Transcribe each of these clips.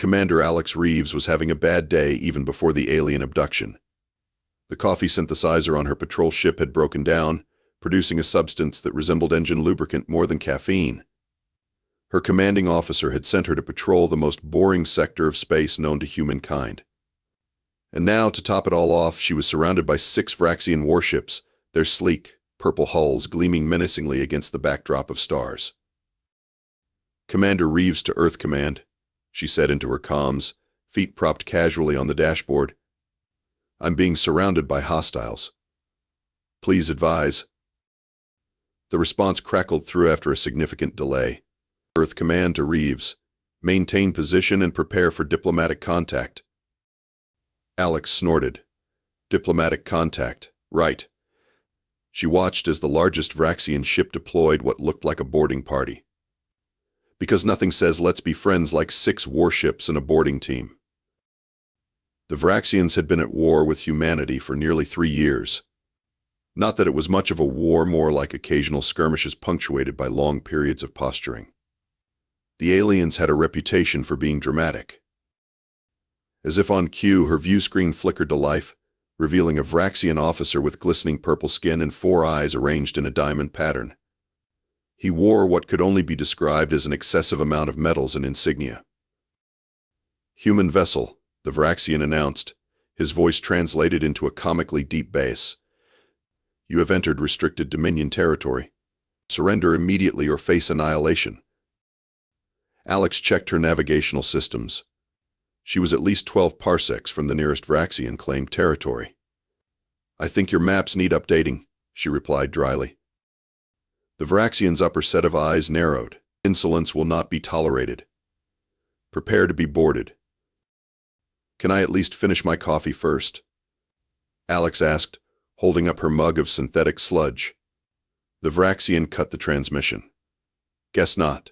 Commander Alex Reeves was having a bad day even before the alien abduction. The coffee synthesizer on her patrol ship had broken down, producing a substance that resembled engine lubricant more than caffeine. Her commanding officer had sent her to patrol the most boring sector of space known to humankind. And now, to top it all off, she was surrounded by 6 Vraxian warships, their sleek, purple hulls gleaming menacingly against the backdrop of stars. "Commander Reeves to Earth Command," she said into her comms, feet propped casually on the dashboard. "I'm being surrounded by hostiles. Please advise." The response crackled through after a significant delay. "Earth Command to Reeves. Maintain position and prepare for diplomatic contact." Alex snorted. Diplomatic contact, right. She watched as the largest Vraxian ship deployed what looked like a boarding party. Because nothing says let's be friends like 6 warships and a boarding team. The Vraxians had been at war with humanity for nearly 3 years. Not that it was much of a war, more like occasional skirmishes punctuated by long periods of posturing. The aliens had a reputation for being dramatic. As if on cue, her view screen flickered to life, revealing a Vraxian officer with glistening purple skin and 4 eyes arranged in a diamond pattern. He wore what could only be described as an excessive amount of medals and insignia. "Human vessel," the Vraxian announced, his voice translated into a comically deep bass. "You have entered restricted Dominion territory. Surrender immediately or face annihilation." Alex checked her navigational systems. She was at least 12 parsecs from the nearest Vraxian claimed territory. "I think your maps need updating," she replied dryly. The Vraxian's upper set of eyes narrowed. "Insolence will not be tolerated. Prepare to be boarded." "Can I at least finish my coffee first?" Alex asked, holding up her mug of synthetic sludge. The Vraxian cut the transmission. "Guess not."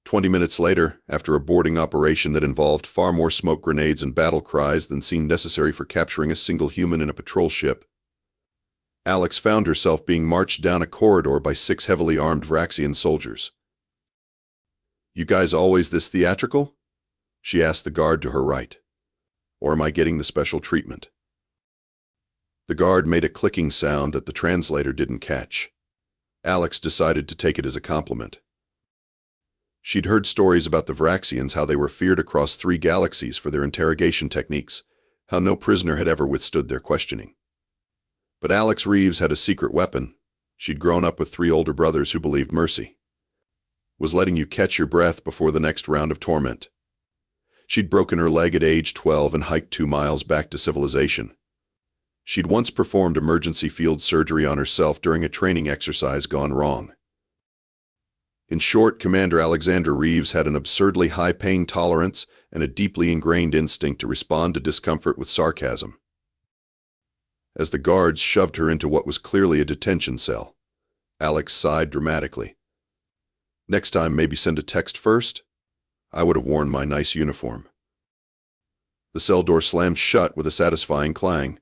20 minutes later, after a boarding operation that involved far more smoke grenades and battle cries than seemed necessary for capturing a single human in a patrol ship, Alex found herself being marched down a corridor by 6 heavily armed Vraxian soldiers. "You guys always this theatrical?" she asked the guard to her right. "Or am I getting the special treatment?" The guard made a clicking sound that the translator didn't catch. Alex decided to take it as a compliment. She'd heard stories about the Vraxians, how they were feared across 3 galaxies for their interrogation techniques, how no prisoner had ever withstood their questioning. But Alex Reeves had a secret weapon. She'd grown up with 3 older brothers who believed mercy was letting you catch your breath before the next round of torment. She'd broken her leg at age 12 and hiked 2 miles back to civilization. She'd once performed emergency field surgery on herself during a training exercise gone wrong. In short, Commander Alexander Reeves had an absurdly high pain tolerance and a deeply ingrained instinct to respond to discomfort with sarcasm. As the guards shoved her into what was clearly a detention cell, Alex sighed dramatically. "Next time, maybe send a text first? I would have worn my nice uniform." The cell door slammed shut with a satisfying clang.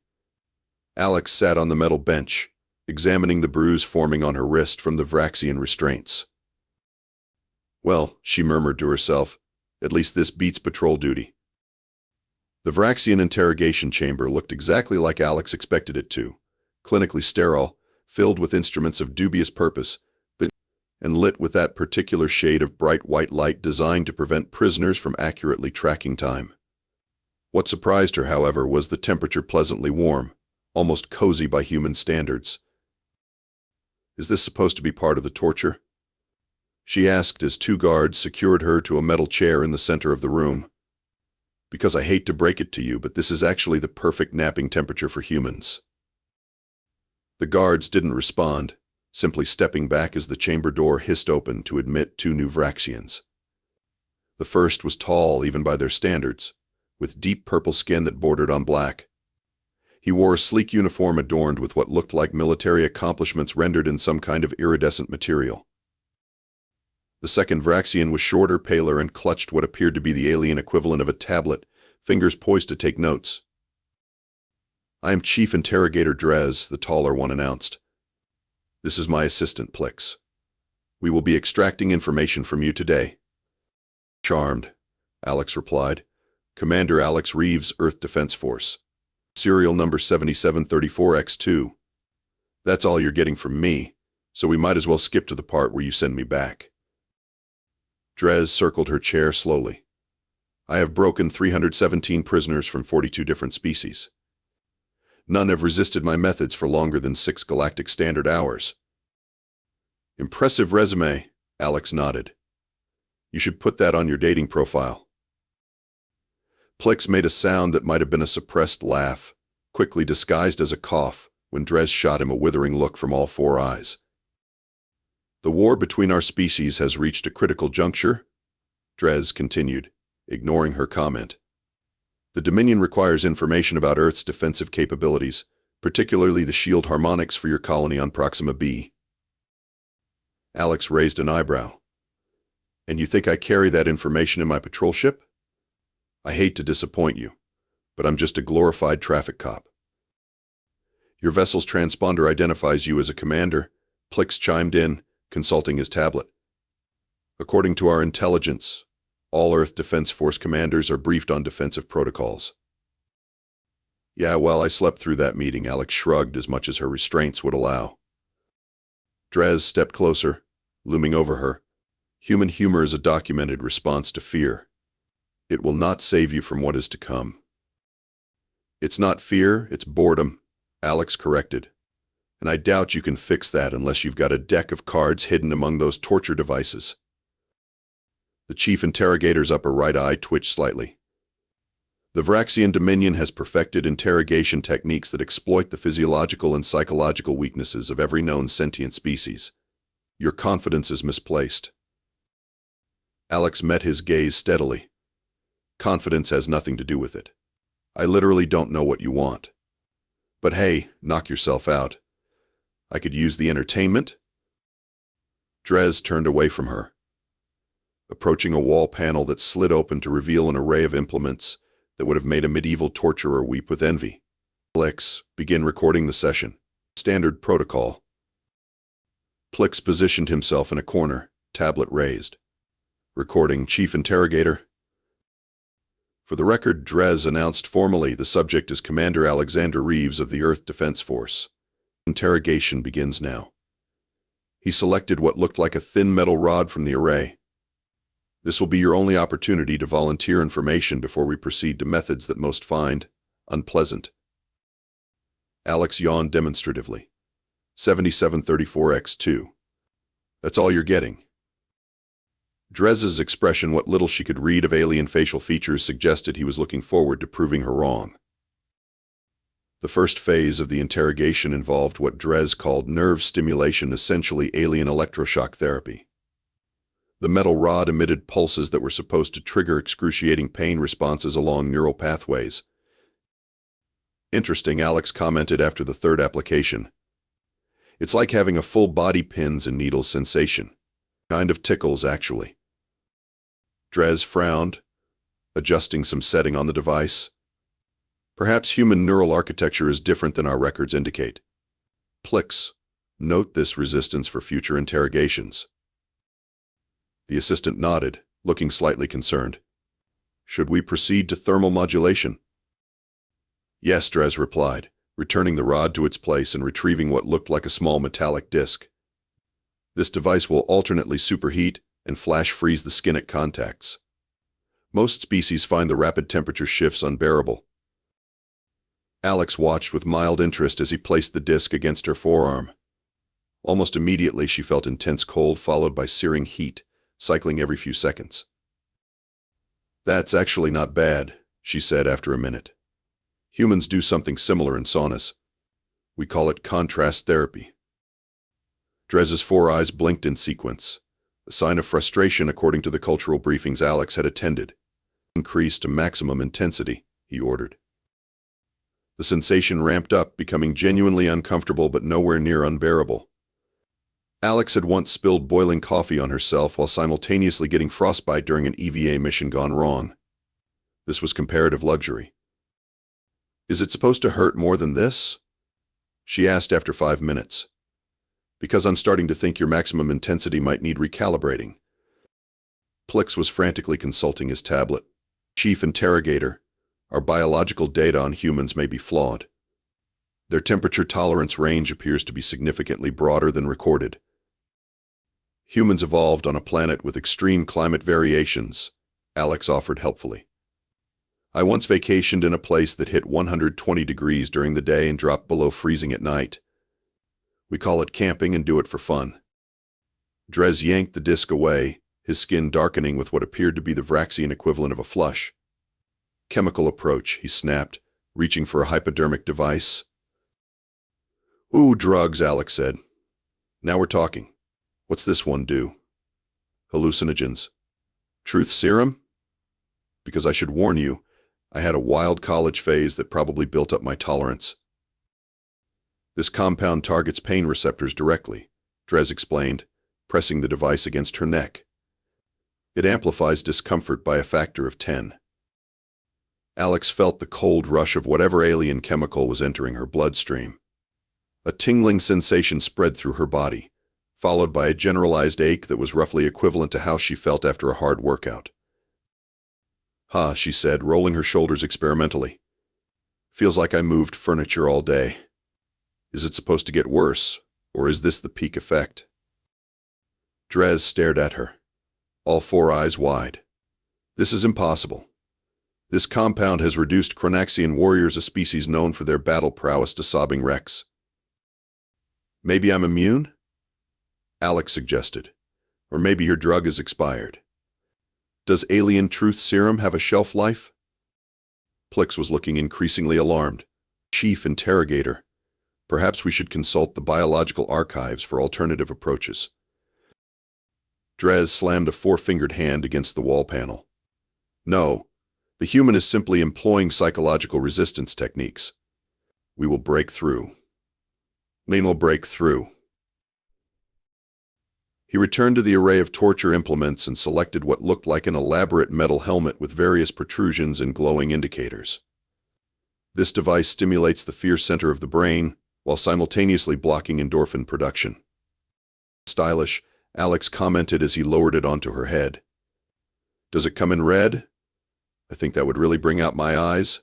Alex sat on the metal bench, examining the bruise forming on her wrist from the Vraxian restraints. "Well," she murmured to herself, "at least this beats patrol duty." The Vraxian interrogation chamber looked exactly like Alex expected it to, clinically sterile, filled with instruments of dubious purpose, and lit with that particular shade of bright white light designed to prevent prisoners from accurately tracking time. What surprised her, however, was the temperature pleasantly warm, almost cozy by human standards. "Is this supposed to be part of the torture?" she asked as 2 guards secured her to a metal chair in the center of the room. "Because I hate to break it to you, but this is actually the perfect napping temperature for humans." The guards didn't respond, simply stepping back as the chamber door hissed open to admit 2 new Vraxians. The first was tall even by their standards, with deep purple skin that bordered on black. He wore a sleek uniform adorned with what looked like military accomplishments rendered in some kind of iridescent material. The second Vraxian was shorter, paler, and clutched what appeared to be the alien equivalent of a tablet, fingers poised to take notes. "I am Chief Interrogator Drez," the taller one announced. "This is my assistant, Plix. We will be extracting information from you today." Charmed, Alex replied. Commander Alex Reeves, Earth Defense Force. Serial number 7734X2. That's all you're getting from me, so we might as well skip to the part where you send me back. Dres circled her chair slowly. I have broken 317 prisoners from 42 different species. None have resisted my methods for longer than 6 galactic standard hours. Impressive resume, Alex nodded. You should put that on your dating profile. Plix made a sound that might have been a suppressed laugh, quickly disguised as a cough, when Dres shot him a withering look from all 4 eyes. The war between our species has reached a critical juncture, Dres continued, ignoring her comment. The Dominion requires information about Earth's defensive capabilities, particularly the shield harmonics for your colony on Proxima b. Alex raised an eyebrow. And you think I carry that information in my patrol ship? I hate to disappoint you, but I'm just a glorified traffic cop. Your vessel's transponder identifies you as a commander, Plix chimed in, consulting his tablet. According to our intelligence, all Earth Defense Force commanders are briefed on defensive protocols. Yeah, well, I slept through that meeting, Alex shrugged as much as her restraints would allow. Dres stepped closer, looming over her. Human humor is a documented response to fear. It will not save you from what is to come. It's not fear, it's boredom, Alex corrected. And I doubt you can fix that unless you've got a deck of cards hidden among those torture devices. The chief interrogator's upper right eye twitched slightly. The Vraxian Dominion has perfected interrogation techniques that exploit the physiological and psychological weaknesses of every known sentient species. Your confidence is misplaced. Alex met his gaze steadily. Confidence has nothing to do with it. I literally don't know what you want. But hey, knock yourself out. I could use the entertainment. Dres turned away from her, approaching a wall panel that slid open to reveal an array of implements that would have made a medieval torturer weep with envy. Plix, begin recording the session. Standard protocol. Plix positioned himself in a corner, tablet raised. Recording Chief Interrogator. For the record, Dres announced formally the subject is Commander Alexander Reeves of the Earth Defense Force. Interrogation begins now. He selected what looked like a thin metal rod from the array. This will be your only opportunity to volunteer information before we proceed to methods that most find unpleasant. Alex yawned demonstratively. 7734X2. That's all you're getting. Dres's expression, what little she could read of alien facial features, suggested he was looking forward to proving her wrong. The first phase of the interrogation involved what Dres called nerve stimulation, essentially alien electroshock therapy. The metal rod emitted pulses that were supposed to trigger excruciating pain responses along neural pathways. Interesting, Alex commented after the third application. It's like having a full body pins and needles sensation. Kind of tickles, actually. Dres frowned, adjusting some setting on the device. Perhaps human neural architecture is different than our records indicate. Plix, note this resistance for future interrogations. The assistant nodded, looking slightly concerned. Should we proceed to thermal modulation? Yes, Dres replied, returning the rod to its place and retrieving what looked like a small metallic disc. This device will alternately superheat and flash freeze the skin at contacts. Most species find the rapid temperature shifts unbearable. Alex watched with mild interest as he placed the disc against her forearm. Almost immediately she felt intense cold followed by searing heat, cycling every few seconds. That's actually not bad, she said after a minute. Humans do something similar in saunas. We call it contrast therapy. Dres's 4 eyes blinked in sequence, a sign of frustration according to the cultural briefings Alex had attended. Increase to maximum intensity, he ordered. The sensation ramped up, becoming genuinely uncomfortable but nowhere near unbearable. Alex had once spilled boiling coffee on herself while simultaneously getting frostbite during an EVA mission gone wrong. This was comparative luxury. Is it supposed to hurt more than this? She asked after 5 minutes. Because I'm starting to think your maximum intensity might need recalibrating. Plix was frantically consulting his tablet. Chief Interrogator, our biological data on humans may be flawed. Their temperature tolerance range appears to be significantly broader than recorded. Humans evolved on a planet with extreme climate variations, Alex offered helpfully. I once vacationed in a place that hit 120 degrees during the day and dropped below freezing at night. We call it camping and do it for fun. Dres yanked the disc away, his skin darkening with what appeared to be the Vraxian equivalent of a flush. Chemical approach, he snapped, reaching for a hypodermic device. Ooh, drugs, Alex said. Now we're talking. What's this one do? Hallucinogens. Truth serum? Because I should warn you, I had a wild college phase that probably built up my tolerance. This compound targets pain receptors directly, Dres explained, pressing the device against her neck. It amplifies discomfort by a factor of 10. Alex felt the cold rush of whatever alien chemical was entering her bloodstream. A tingling sensation spread through her body, followed by a generalized ache that was roughly equivalent to how she felt after a hard workout. "Ha," she said, rolling her shoulders experimentally. "Feels like I moved furniture all day. Is it supposed to get worse, or is this the peak effect?" Dres stared at her, all four eyes wide. "This is impossible. This compound has reduced Chronaxian warriors, a species known for their battle prowess, to sobbing wrecks." "Maybe I'm immune?" Alex suggested. "Or maybe your drug is expired. Does alien truth serum have a shelf life?" Plix was looking increasingly alarmed. "Chief Interrogator, perhaps we should consult the biological archives for alternative approaches." Dres slammed a four-fingered hand against the wall panel. "No, the human is simply employing psychological resistance techniques. We will break through. Lane will break through." He returned to the array of torture implements and selected what looked like an elaborate metal helmet with various protrusions and glowing indicators. This device stimulates the fear center of the brain, while simultaneously blocking endorphin production. "Stylish," Alex commented as he lowered it onto her head. "Does it come in red? I think that would really bring out my eyes."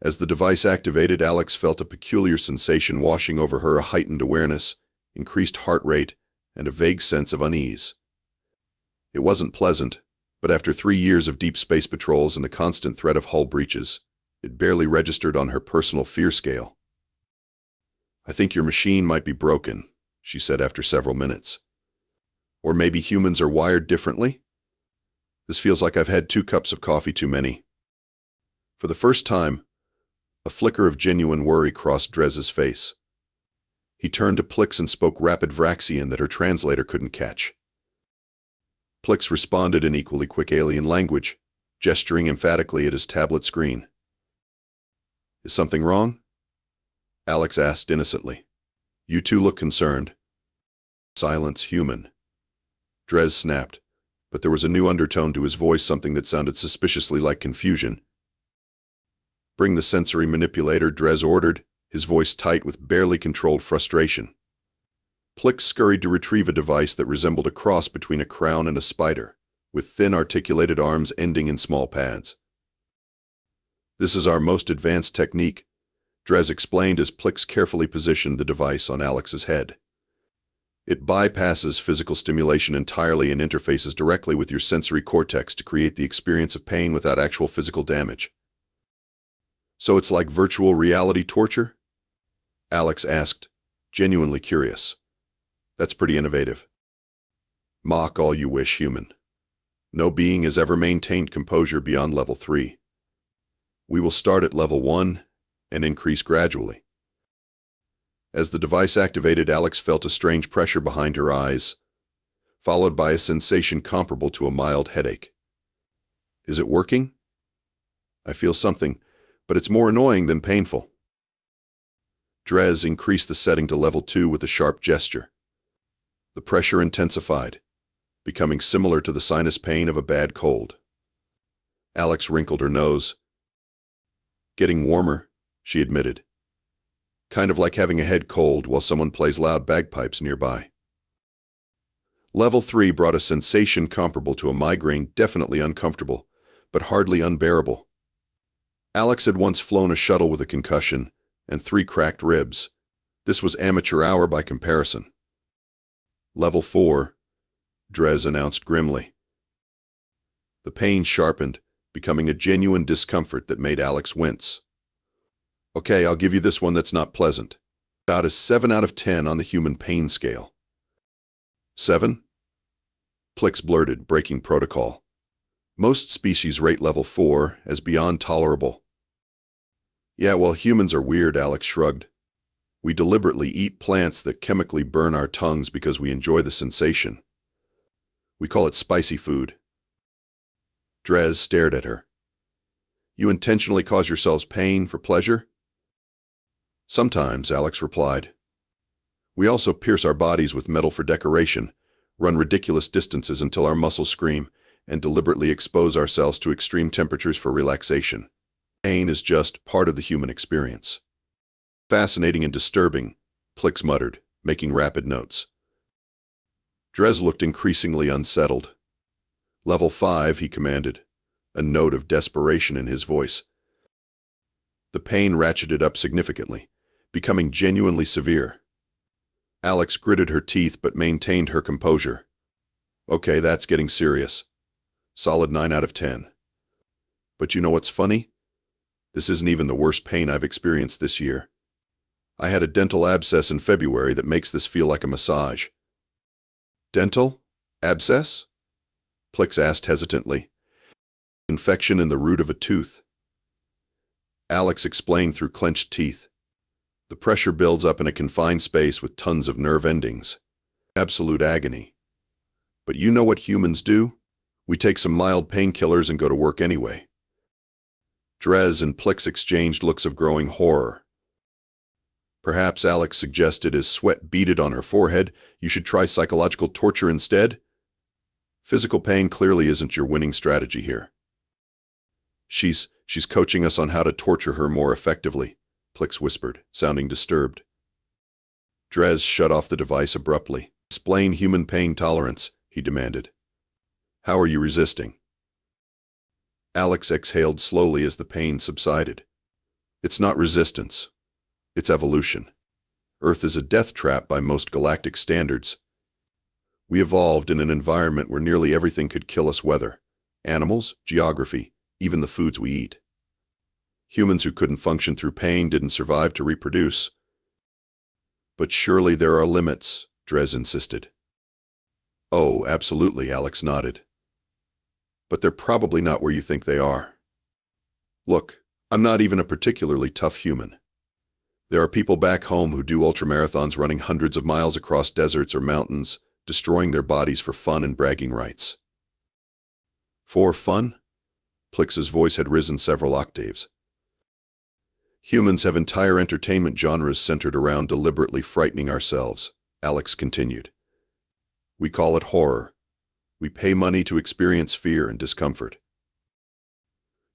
As the device activated, Alex felt a peculiar sensation washing over her, a heightened awareness, increased heart rate, and a vague sense of unease. It wasn't pleasant, but after 3 years of deep space patrols and the constant threat of hull breaches, it barely registered on her personal fear scale. "I think your machine might be broken," she said after several minutes. "Or maybe humans are wired differently? This feels like I've had 2 cups of coffee too many." For the first time, a flicker of genuine worry crossed Dres's face. He turned to Plix and spoke rapid Vraxian that her translator couldn't catch. Plix responded in equally quick alien language, gesturing emphatically at his tablet screen. "Is something wrong?" Alex asked innocently. "You two look concerned." "Silence, human." Dres snapped, but there was a new undertone to his voice, something that sounded suspiciously like confusion. "Bring the sensory manipulator," Dres ordered, his voice tight with barely controlled frustration. Plix scurried to retrieve a device that resembled a cross between a crown and a spider, with thin articulated arms ending in small pads. "This is our most advanced technique," Dres explained as Plix carefully positioned the device on Alex's head. "It bypasses physical stimulation entirely and interfaces directly with your sensory cortex to create the experience of pain without actual physical damage." "So it's like virtual reality torture?" Alex asked, genuinely curious. "That's pretty innovative." "Mock all you wish, human. No being has ever maintained composure beyond level 3. We will start at level 1 and increase gradually." As the device activated, Alex felt a strange pressure behind her eyes, followed by a sensation comparable to a mild headache. "Is it working?" "I feel something, but it's more annoying than painful." Dres increased the setting to level 2 with a sharp gesture. The pressure intensified, becoming similar to the sinus pain of a bad cold. Alex wrinkled her nose. "Getting warmer," she admitted. "Kind of like having a head cold while someone plays loud bagpipes nearby." Level 3 brought a sensation comparable to a migraine, definitely uncomfortable, but hardly unbearable. Alex had once flown a shuttle with a concussion and 3 cracked ribs. This was amateur hour by comparison. Level 4, Dres announced grimly. The pain sharpened, becoming a genuine discomfort that made Alex wince. Okay, I'll give you this one that's not pleasant. About a 7 out of 10 on the human pain scale. 7? Plix blurted, breaking protocol. Most species rate level 4 as beyond tolerable. Yeah, well, humans are weird, Alex shrugged. We deliberately eat plants that chemically burn our tongues because we enjoy the sensation. We call it spicy food. Dres stared at her. You intentionally cause yourselves pain for pleasure? Sometimes, Alex replied. We also pierce our bodies with metal for decoration, run ridiculous distances until our muscles scream, and deliberately expose ourselves to extreme temperatures for relaxation. Pain is just part of the human experience. Fascinating and disturbing, Plix muttered, making rapid notes. Dres looked increasingly unsettled. Level 5, he commanded, a note of desperation in his voice. The pain ratcheted up significantly, becoming genuinely severe. Alex gritted her teeth but maintained her composure. Okay, that's getting serious. Solid 9 out of 10. But you know what's funny? This isn't even the worst pain I've experienced this year. I had a dental abscess in February that makes this feel like a massage. Dental? Abscess? Plix asked hesitantly. Infection in the root of a tooth. Alex explained through clenched teeth. The pressure builds up in a confined space with tons of nerve endings. Absolute agony. But you know what humans do? We take some mild painkillers and go to work anyway. Dres and Plix exchanged looks of growing horror. Perhaps, Alex suggested as sweat beaded on her forehead, you should try psychological torture instead? Physical pain clearly isn't your winning strategy here. She's coaching us on how to torture her more effectively, Plix whispered, sounding disturbed. Dres shut off the device abruptly. Explain human pain tolerance, he demanded. How are you resisting? Alex exhaled slowly as the pain subsided. It's not resistance. It's evolution. Earth is a death trap by most galactic standards. We evolved in an environment where nearly everything could kill us: weather, animals, geography, even the foods we eat. Humans who couldn't function through pain didn't survive to reproduce. But surely there are limits, Dres insisted. Oh, absolutely, Alex nodded. But they're probably not where you think they are. Look, I'm not even a particularly tough human. There are people back home who do ultramarathons running hundreds of miles across deserts or mountains, destroying their bodies for fun and bragging rights. For fun? Plix's voice had risen several octaves. Humans have entire entertainment genres centered around deliberately frightening ourselves, Alex continued. We call it horror. We pay money to experience fear and discomfort.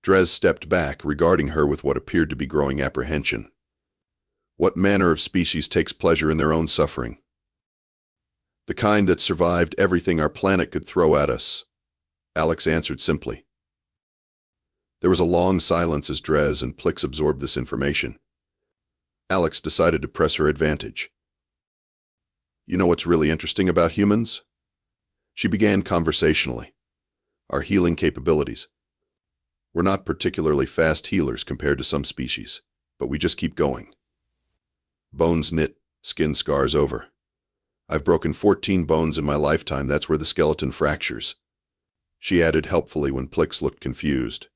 Dres stepped back, regarding her with what appeared to be growing apprehension. What manner of species takes pleasure in their own suffering? The kind that survived everything our planet could throw at us, Alex answered simply. There was a long silence as Dres and Plix absorbed this information. Alex decided to press her advantage. You know what's really interesting about humans? She began conversationally. Our healing capabilities. We're not particularly fast healers compared to some species, but we just keep going. Bones knit, skin scars over. I've broken 14 bones in my lifetime. That's where the skeleton fractures. She added helpfully when Plix looked confused.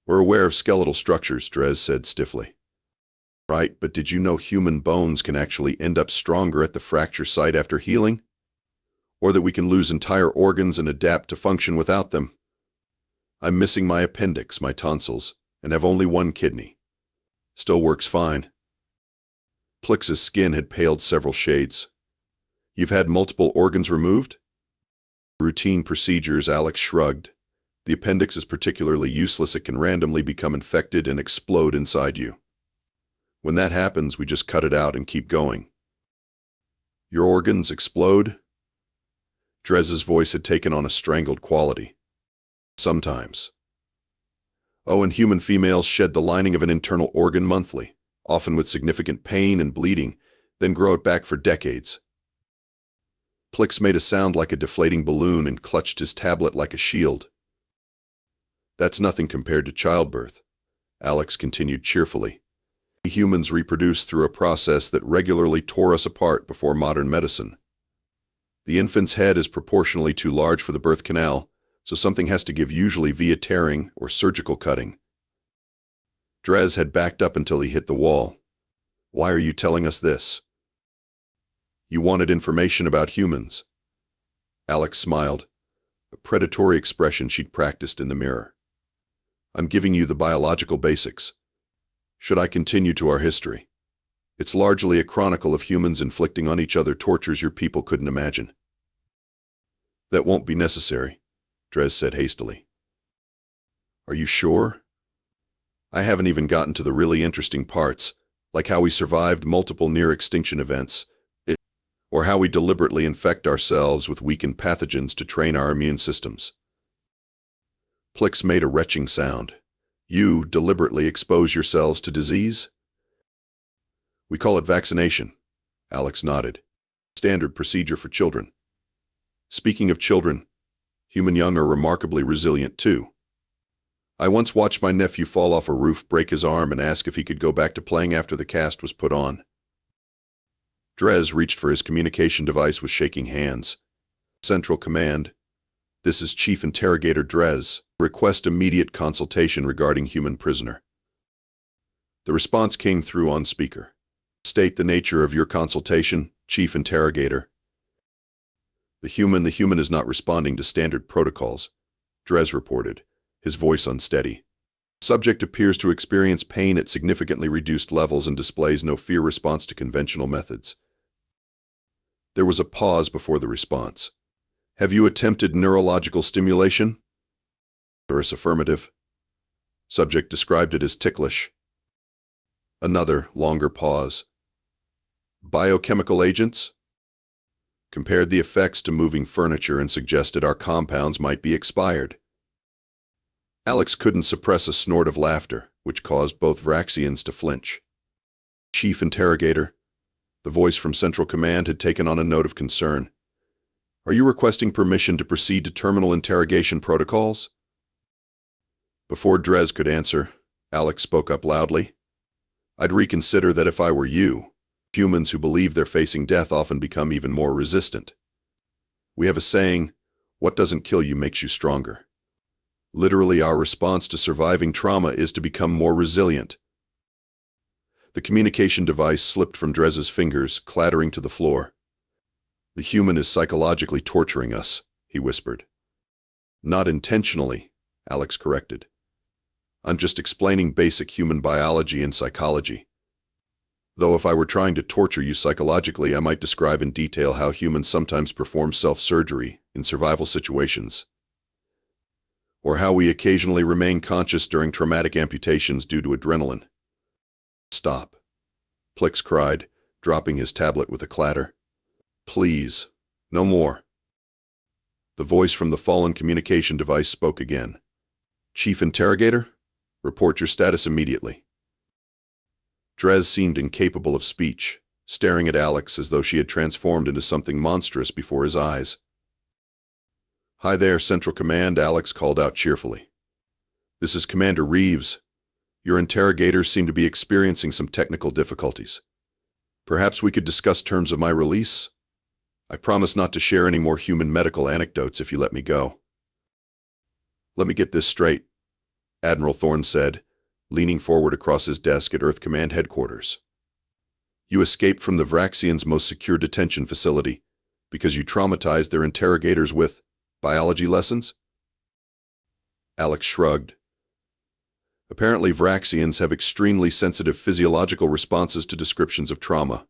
We're aware of skeletal structures, Dres said stiffly. Right, but did you know human bones can actually end up stronger at the fracture site after healing? Or that we can lose entire organs and adapt to function without them? I'm missing my appendix, my tonsils, and have only one kidney. Still works fine. Plix's skin had paled several shades. You've had multiple organs removed? Routine procedures, Alex shrugged. The appendix is particularly useless. It can randomly become infected and explode inside you. When that happens, we just cut it out and keep going. Your organs explode? Dres's voice had taken on a strangled quality. Sometimes. Oh, and human females shed the lining of an internal organ monthly, often with significant pain and bleeding, then grow it back for decades. Plix made a sound like a deflating balloon and clutched his tablet like a shield. That's nothing compared to childbirth, Alex continued cheerfully. Humans reproduce through a process that regularly tore us apart before modern medicine. The infant's head is proportionally too large for the birth canal, so something has to give, usually via tearing or surgical cutting. Dres had backed up until he hit the wall. Why are you telling us this? You wanted information about humans. Alex smiled, a predatory expression she'd practiced in the mirror. I'm giving you the biological basics. Should I continue to our history? It's largely a chronicle of humans inflicting on each other tortures your people couldn't imagine. That won't be necessary, Dres said hastily. Are you sure? I haven't even gotten to the really interesting parts, like how we survived multiple near-extinction events, or how we deliberately infect ourselves with weakened pathogens to train our immune systems. Plix made a retching sound. You deliberately expose yourselves to disease? We call it vaccination, Alex nodded. Standard procedure for children. Speaking of children, human young are remarkably resilient too. I once watched my nephew fall off a roof, break his arm, and ask if he could go back to playing after the cast was put on. Dres reached for his communication device with shaking hands. Central Command. This is Chief Interrogator Dres. Request immediate consultation regarding human prisoner. The response came through on speaker. State the nature of your consultation, Chief Interrogator. The human is not responding to standard protocols, Dres reported, his voice unsteady. Subject appears to experience pain at significantly reduced levels and displays no fear response to conventional methods. There was a pause before the response. Have you attempted neurological stimulation? Doris affirmative. Subject described it as ticklish. Another, longer pause. Biochemical agents? Compared the effects to moving furniture and suggested our compounds might be expired. Alex couldn't suppress a snort of laughter, which caused both Vraxians to flinch. Chief Interrogator. The voice from Central Command had taken on a note of concern. Are you requesting permission to proceed to terminal interrogation protocols? Before Dres could answer, Alex spoke up loudly. I'd reconsider that if I were you. Humans who believe they're facing death often become even more resistant. We have a saying, what doesn't kill you makes you stronger. Literally, our response to surviving trauma is to become more resilient. The communication device slipped from Dres's fingers, clattering to the floor. The human is psychologically torturing us, he whispered. Not intentionally, Alex corrected. I'm just explaining basic human biology and psychology. Though if I were trying to torture you psychologically, I might describe in detail how humans sometimes perform self-surgery in survival situations, or how we occasionally remain conscious during traumatic amputations due to adrenaline. Stop, Plix cried, dropping his tablet with a clatter. Please, no more. The voice from the fallen communication device spoke again. Chief Interrogator, report your status immediately. Dres seemed incapable of speech, staring at Alex as though she had transformed into something monstrous before his eyes. Hi there, Central Command, Alex called out cheerfully. This is Commander Reeves. Your interrogators seem to be experiencing some technical difficulties. Perhaps we could discuss terms of my release? I promise not to share any more human medical anecdotes if you let me go. Let me get this straight, Admiral Thorne said, leaning forward across his desk at Earth Command headquarters. You escaped from the Vraxians' most secure detention facility because you traumatized their interrogators with biology lessons? Alex shrugged. Apparently, Vraxians have extremely sensitive physiological responses to descriptions of trauma.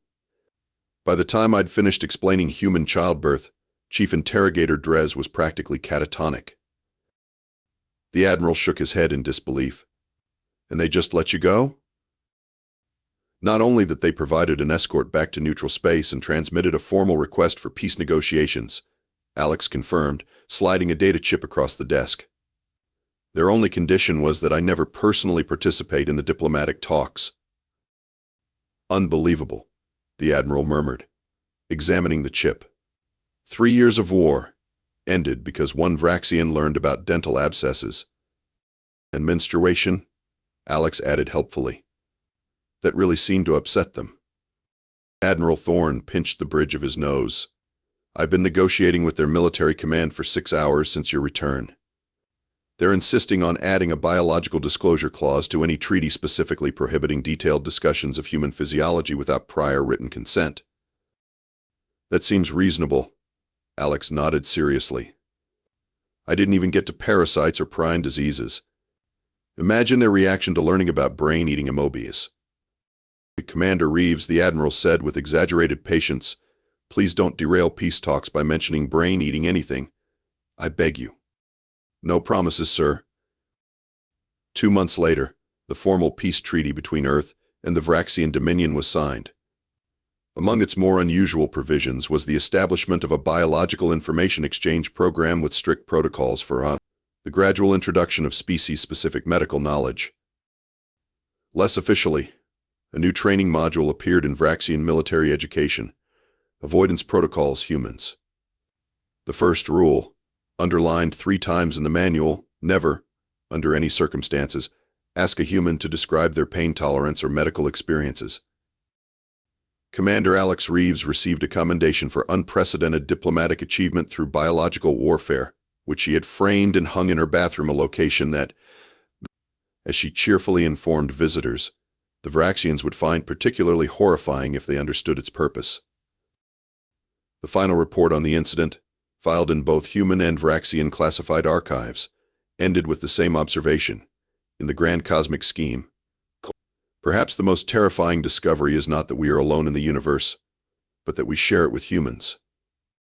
By the time I'd finished explaining human childbirth, Chief Interrogator Dres was practically catatonic. The Admiral shook his head in disbelief. And they just let you go? Not only that, they provided an escort back to neutral space and transmitted a formal request for peace negotiations, Alex confirmed, sliding a data chip across the desk. Their only condition was that I never personally participate in the diplomatic talks. Unbelievable, the Admiral murmured, examining the chip. 3 years of war ended because one Vraxian learned about dental abscesses. And menstruation, Alex added helpfully. That really seemed to upset them. Admiral Thorne pinched the bridge of his nose. I've been negotiating with their military command for 6 hours since your return. They're insisting on adding a biological disclosure clause to any treaty specifically prohibiting detailed discussions of human physiology without prior written consent. That seems reasonable, Alex nodded seriously. I didn't even get to parasites or prion diseases. Imagine their reaction to learning about brain-eating amoebias. Commander Reeves, the Admiral said with exaggerated patience, please don't derail peace talks by mentioning brain-eating anything. I beg you. No promises, sir. 2 months later, the formal peace treaty between Earth and the Vraxian Dominion was signed. Among its more unusual provisions was the establishment of a biological information exchange program with strict protocols for the gradual introduction of species-specific medical knowledge. Less officially, a new training module appeared in Vraxian military education, Avoidance Protocols Humans. The first rule, underlined 3 times in the manual, never, under any circumstances, ask a human to describe their pain tolerance or medical experiences. Commander Alex Reeves received a commendation for unprecedented diplomatic achievement through biological warfare, which she had framed and hung in her bathroom, a location that, as she cheerfully informed visitors, the Vraxians would find particularly horrifying if they understood its purpose. The final report on the incident, filed in both human and Vraxian classified archives, ended with the same observation. In the grand cosmic scheme, perhaps the most terrifying discovery is not that we are alone in the universe, but that we share it with humans.